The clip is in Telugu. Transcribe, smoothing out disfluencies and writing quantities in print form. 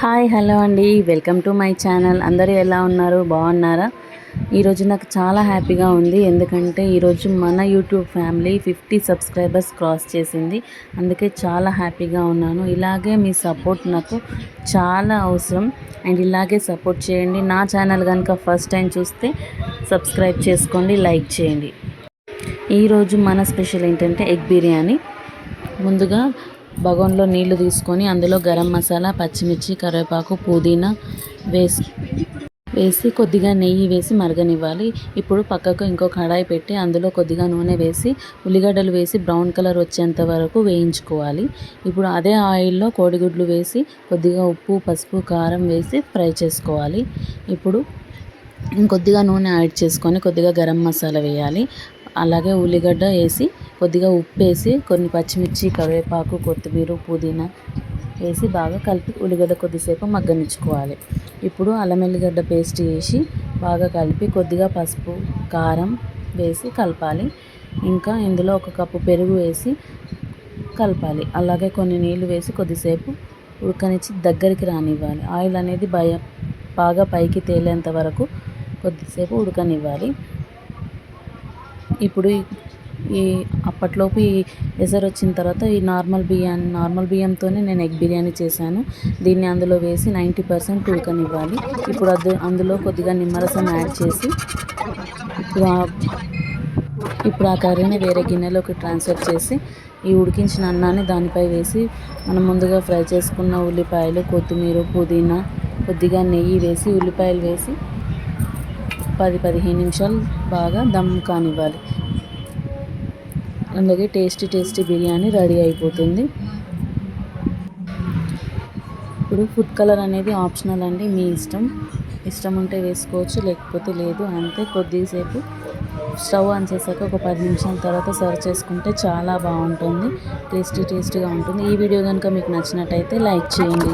హాయ్ హలో అండి, వెల్కమ్ టు మై ఛానల్. అందరూ ఎలా ఉన్నారు? బాగున్నారా? ఈరోజు నాకు చాలా హ్యాపీగా ఉంది. ఎందుకంటే ఈరోజు మన యూట్యూబ్ ఫ్యామిలీ 50 సబ్స్క్రైబర్స్ క్రాస్ చేసింది. అందుకే చాలా హ్యాపీగా ఉన్నాను. ఇలాగే మీ సపోర్ట్ నాకు చాలా అవసరం. అండ్ ఇలాగే సపోర్ట్ చేయండి. నా ఛానల్ కనుక ఫస్ట్ టైం చూస్తే సబ్స్క్రైబ్ చేసుకోండి, లైక్ చేయండి. ఈరోజు మన స్పెషల్ ఏంటంటే ఎగ్ బిర్యానీ. ముందుగా బగోన్లో నీళ్లు తీసుకొని అందులో గరం మసాలా, పచ్చిమిర్చి, కరివేపాకు, పుదీనా వేసి కొద్దిగా నెయ్యి వేసి మరగనివ్వాలి. ఇప్పుడు పక్కకు ఇంకో కడాయి పెట్టి అందులో కొద్దిగా నూనె వేసి ఉల్లిగడ్డలు వేసి బ్రౌన్ కలర్ వచ్చేంత వరకు వేయించుకోవాలి. ఇప్పుడు అదే ఆయిల్లో కోడిగుడ్లు వేసి కొద్దిగా ఉప్పు, పసుపు, కారం వేసి ఫ్రై చేసుకోవాలి. ఇప్పుడు ఇంకొద్దిగా నూనె యాడ్ చేసుకొని కొద్దిగా గరం మసాలా వేయాలి. అలాగే ఉల్లిగడ్డ వేసి కొద్దిగా ఉప్పు వేసి కొన్ని పచ్చిమిర్చి, కరివేపాకు, కొత్తిమీర, పుదీనా వేసి బాగా కలిపి ఉల్లిగడ్డ కొద్దిసేపు మగ్గనిచ్చుకోవాలి. ఇప్పుడు అల్లం ఎల్లిగడ్డ పేస్ట్ వేసి బాగా కలిపి కొద్దిగా పసుపు, కారం వేసి కలపాలి. ఇంకా ఇందులో 1 కప్పు పెరుగు వేసి కలపాలి. అలాగే కొన్ని నీళ్లు వేసి కొద్దిసేపు ఉడకనిచ్చి దగ్గరికి రానివ్వాలి. ఆయిల్ అనేది బాగా పైకి తేలేంత వరకు కొద్దిసేపు ఉడకనివ్వాలి. ఇప్పుడు అప్పట్లోపు ఈ ఎసరు వచ్చిన తర్వాత ఈ నార్మల్ బియ్యంతోనే నేను ఎగ్ బిర్యానీ చేశాను. దీన్ని అందులో వేసి 90% ఉడకనివ్వాలి. ఇప్పుడు అందులో కొద్దిగా నిమ్మరసం యాడ్ చేసి ఇప్పుడు ఆ కర్రీని వేరే గిన్నెలోకి ట్రాన్స్ఫర్ చేసి ఈ ఉడికించిన అన్నాన్ని దానిపై వేసి మనం ముందుగా ఫ్రై చేసుకున్న ఉల్లిపాయలు, కొత్తిమీర, పుదీనా, కొద్దిగా నెయ్యి వేసి ఉల్లిపాయలు వేసి 10-15 నిమిషాలు బాగా దమ్ కానివ్వాలి. అలాగే టేస్టీ బిర్యానీ రెడీ అయిపోతుంది. ఇప్పుడు ఫుడ్ కలర్ అనేది ఆప్షనల్ అండి, మీ ఇష్టం ఉంటే వేసుకోవచ్చు, లేకపోతే లేదు. అంతే. కొద్దిసేపు స్టవ్ ఆన్ చేశాక ఒక 10 నిమిషాల తర్వాత సర్వ్ చేసుకుంటే చాలా బాగుంటుంది. టేస్టీగా ఉంటుంది. ఈ వీడియో కనుక మీకు నచ్చినట్టయితే లైక్ చేయండి.